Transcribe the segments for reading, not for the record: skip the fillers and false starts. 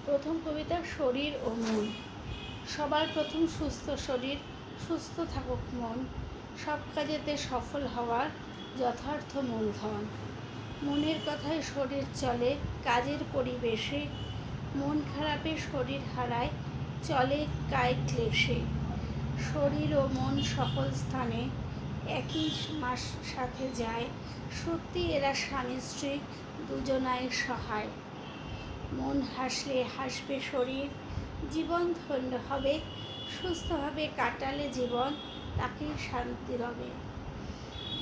প্রথম কবিতা শরীর ও মন। সবার প্রথম সুস্থ শরীর, সুস্থ থাকুক মন, সব কাজেতে সফল হওয়ার যথার্থ মূলধন। মনের কথায় শরীর চলে কাজের পরিবেশে, মন খারাপে শরীর হারায় চলে কায় ক্লেশে। শরীর ও মন সকল স্থানে একই মাস সাথে যায়, সত্যি এরা স্বামী স্ত্রী দুজনায় সহায়। মন হাসলে হাসবে শরীর, জীবন ধন্য হবে, সুস্থভাবে কাটালে জীবন তাকেই শান্তি রবে।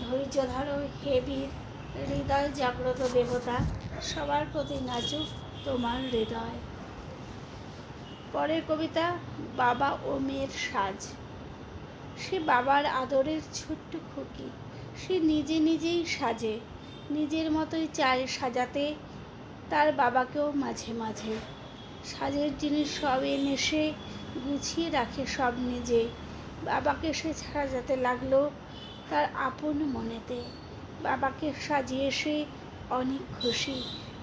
ধৈর্য ধরো হে বীর, হৃদয় জাগ্রত দেবতা, সবার প্রতি নাজুক তোমার হৃদয়। পরের কবিতা বাবা ও মেয়ের সাজ। সে বাবার আদরের ছোট্ট খুকি, সে নিজে নিজেই সাজে, নিজের মতোই চায় সাজাতে তার বাবাকেও মাঝে মাঝে। সাজের জিনিস সব এনে সে গুছিয়ে রাখে সব নিজে, বাবাকে সে সাজাতে লাগলো তার আপন মনেতে। বাবাকে সাজিয়ে সে অনেক খুশি,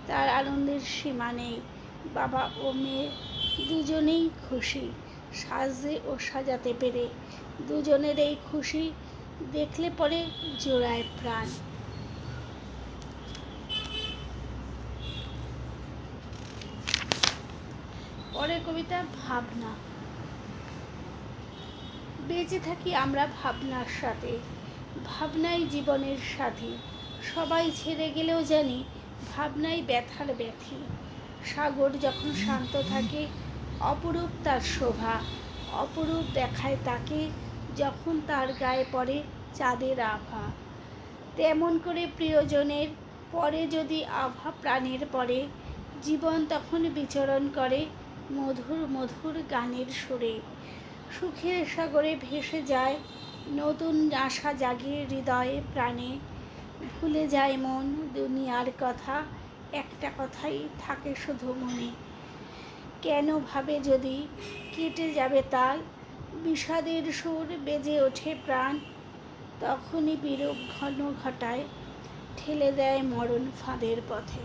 তার আনন্দের সীমা নেই। বাবা ও মেয়ে দুজনেই খুশি, সাজতে ও সাজাতে পেরে। দুজনের এই খুশি দেখলে পরে জোড়ায় প্রাণ। পরের কবিতা ভাবনা। বেঁচে থাকি আমরা ভাবনার সাথে, ভাবনাই জীবনের সাথী। সবাই ছেড়ে গেলেও জানি ভাবনাই ব্যথার ব্যথী। সাগর যখন শান্ত থাকে অপরূপ তার শোভা, অপরূপ দেখায় তাকে যখন তার গায়ে পড়ে চাঁদের আভা। তেমন করে প্রিয়জনের পরে যদি আভা প্রাণের পরে, জীবন তখন বিচরণ করে মধুর মধুর গানের সুরে। সুখের সাগরে ভেসে যায় নতুন আশা জাগে হৃদয়ে প্রাণে। ভুলে যায় মন দুনিয়ার কথা, একটা কথাই থাকে শুধু মনে। কেন ভাবে যদি কেটে যাবে তাল, বিষাদের সুর বেজে ওঠে প্রাণ। তখনই বিরূপ ঘন ঘটায় ঠেলে দেয় মরণ ফাঁদের পথে।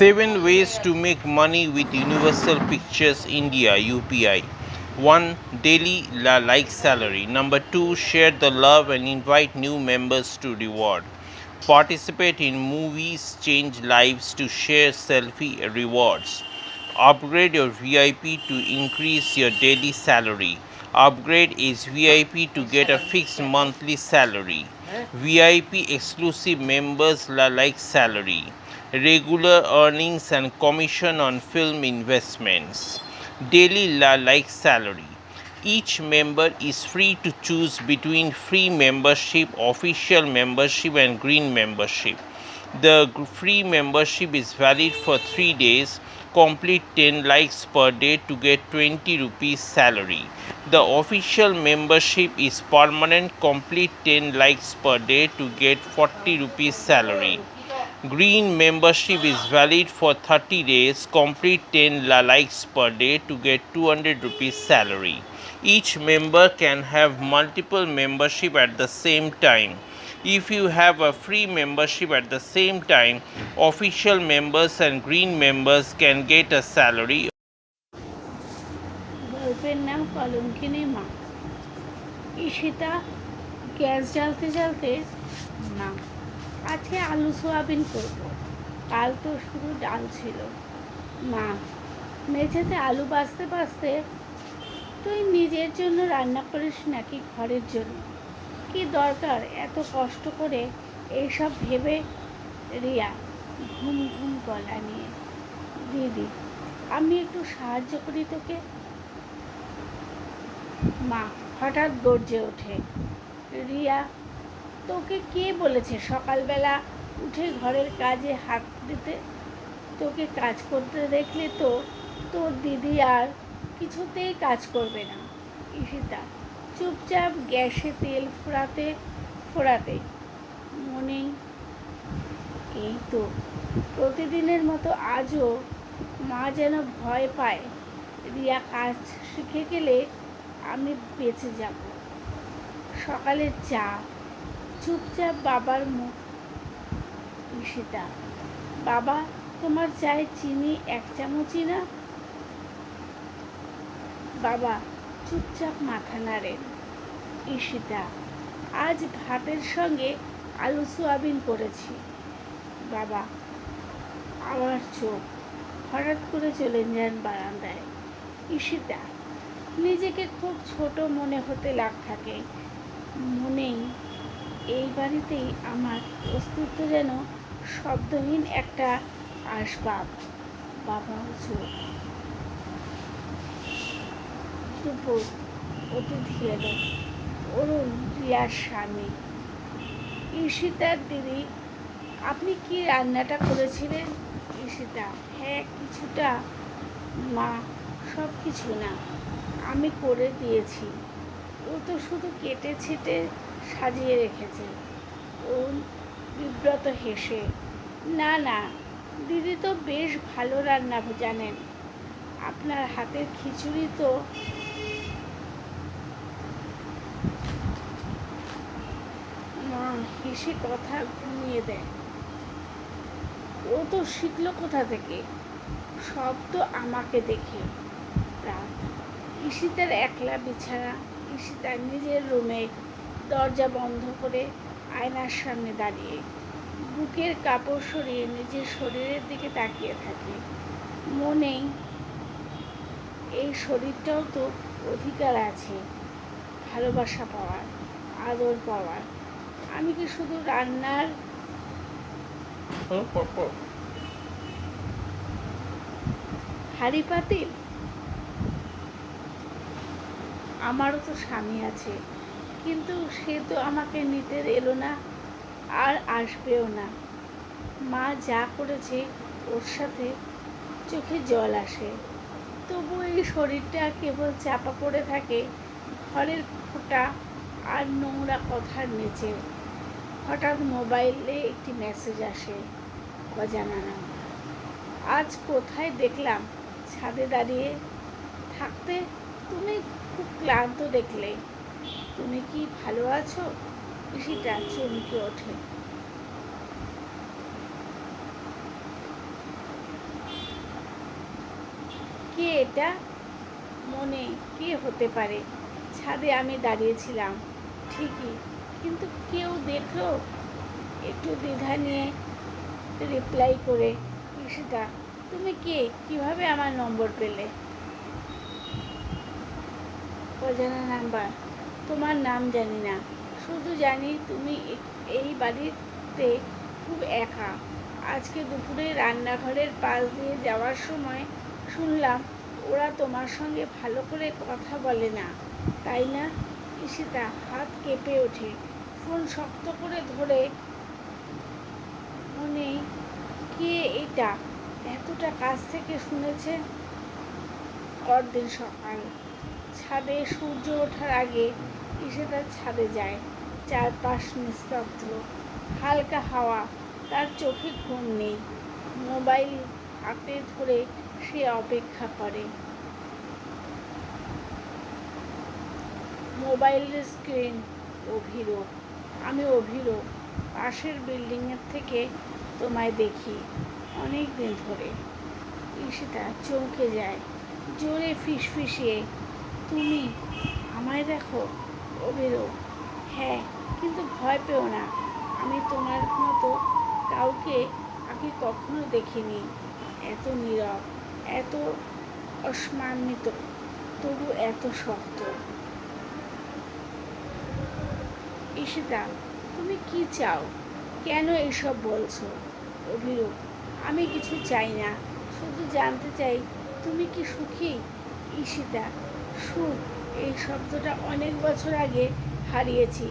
7 ways to make money with Universal Pictures India UPI. 1. Daily like salary. Number 2. Share the love and invite new members to reward. Participate in movies, change lives to share selfie rewards. Upgrade your VIP to increase your daily salary. Upgrade is VIP to get a fixed monthly salary. VIP exclusive members like salary. Regular earnings and commission on film investments. Daily like salary. Each member is free to choose between free membership, official membership, and green membership. The free membership is valid for 3 days. Complete 10 likes per day to get 20 rupees salary. The official membership is permanent. Complete 10 likes per day to get 40 rupees salary. Green membership is valid for 30 days. Complete 10 likes per day to get 200 rupees salary. Each member can have multiple membership at the same time. If you have a free membership at the same time, official members and green members can get a salary. গল্পের নাম কলঙ্কিনী মা। Ishita gas জ্বালতে জ্বালতে, মা আজকে আলু soybean করবো, কাল তো শুধু ডাল ছিল। মা মেঝেতে আলু বাছতে বাছতে, তুই নিজের জন্য রান্না করিস নাকি ঘরের জন্য? কি দরকার এত কষ্ট করে এইসব ভেবে? রিয়া ঘুম ঘুম গলা নিয়ে, দিদি আমি একটু সাহায্য করি তোকে। মা হঠাৎ গর্জে ওঠে, রিয়া তোকে কে বলেছে সকালবেলা উঠে ঘরের কাজে হাত দিতে? তোকে কাজ করতে দেখলে তো তোর দিদি আর কিছুতেই কাজ করবে না। ঈশিতা চুপচাপ গ্যাসে তেল ফোড়াতে ফোড়াতে, মনেই এই তো প্রতিদিনের মতো আজও মা যেন ভয় পায় রিয়া কাজ শিখে গেলে আমি বেঁচে যাব। সকালের চা, চুপচাপ বাবার মুখ। ঈশিতা বাবা তোমার চায়ে চিনি 1 চামচই না? বাবা চুপচাপ মাথা নাড়েন। ঈশিতা আজ ভাতের সঙ্গে আলু সোয়াবিন করেছি। বাবা আবার চোখ, হঠাৎ করে চলে যান বারান্দায়। ঈশিতা নিজেকে খুব ছোট মনে হতে থাকে। মনেই এই বাড়িতেই আমার অস্তিত্ব যেন শব্দহীন একটা আসবাব। বাবাও চোখ। দুপুর, অতিথি এলো, অরুণ রিয়ার স্বামী। ঈশিতার দিদি আপনি কি রান্নাটা করেছিলেন? ঈশিতা হ্যাঁ কিছুটা। মা সব কিছু না, আমি করে দিয়েছি, ও তো শুধু কেটে ছেটে সাজিয়ে রেখেছে। অরুণ বিব্রত হেসে, না না দিদি তো বেশ ভালো রান্না জানেন, আপনার হাতের খিচুড়ি তো। মা হেসে কথা ঘুমিয়ে দেয়, ও তো শিখলো কোথা থেকে? সব তো আমাকে দেখে। রাত, ঈশিতার একলা বিছানা। ঈশিতা নিজের রুমে দরজা বন্ধ করে আয়নার সামনে দাঁড়িয়ে বুকের কাপড় সরিয়ে নিজের শরীরের দিকে তাকিয়ে থাকে। মনেই এই শরীরটাও তো অধিকার আছে ভালোবাসা পাওয়ার, আদর পাওয়ার। আমি কি শুধু রান্নার হাঁড়ি পাতিল? আমারও তো স্বামী আছে, কিন্তু সে তো আমাকে নিতে এলো না, আর আসবেও না। মা যা করেছে ওর সাথে চোখে জল আসে, তবু এই শরীরটা কেবল চাপা পড়ে থাকে ঘরের ফোঁটা আর নোংরা কথার নিচে। হঠাৎ মোবাইলে একটি মেসেজ আসে, অজানা নাম্বার। আজ কোথায় দেখলাম ছাদে দাঁড়িয়ে থাকতে, তুমি খুব ক্লান্ত দেখলে, তুমি কি ভালো আছো? ঈশিতা চমকে ওঠে। এটা? মনে কে হতে পারে? ছাদে আমি দাঁড়িয়েছিলাম ঠিকই, কিন্তু কেউ দেখলো? একটু দ্বিধা নিয়ে রিপ্লাই করে, ঈশিতা, তুমি কে? কিভাবে আমার নম্বর পেলে? অজানা নাম্বার। তোমার নাম জানি না, শুধু জানি তুমি এই বাড়িতে খুব একা। আজকে দুপুরে রান্নাঘরের পাশ দিয়ে যাওয়ার সময় শুনলাম ওরা তোমার সঙ্গে ভালো করে কথা বলে না, তাই না? ঈশিতা হাত কেঁপে ওঠে, ফোন শক্ত করে ধরে, মনে কে এটা এতটা কাছ থেকে শুনেছে? পরদিন সকাল, ছাদে সূর্য ওঠার আগে ঈশিতা ছাদে যায়। চারপাশ নিস্তব্ধ, হালকা হাওয়া, তার চোখে ঘুম নেই। মোবাইল হাতে ধরে সে অপেক্ষা করে। মোবাইলের স্ক্রিন অভিরূপ। আমি অভিরূপ, পাশের বিল্ডিংয়ের থেকে তোমায় দেখি অনেক দিন ধরে। ঈশিতা চমকে যায়, জোরে ফিসফিসিয়ে, তুমি আমায় দেখো? অভিরূপ, হ্যাঁ, কিন্তু ভয় পেও না, আমি তোমার মতো কাউকে আগে কখনো দেখিনি। এত নীরব, এত অসম্মানিত, তবু এত শক্ত। ঈশিতা, তুমি কি চাও? কেন এসব বলছো? অভিরূপ, আমি কিছু চাই না, শুধু জানতে চাই তুমি কি সুখী? ঈশিতা, সুখ এই শব্দটা অনেক বছর আগে হারিয়েছি।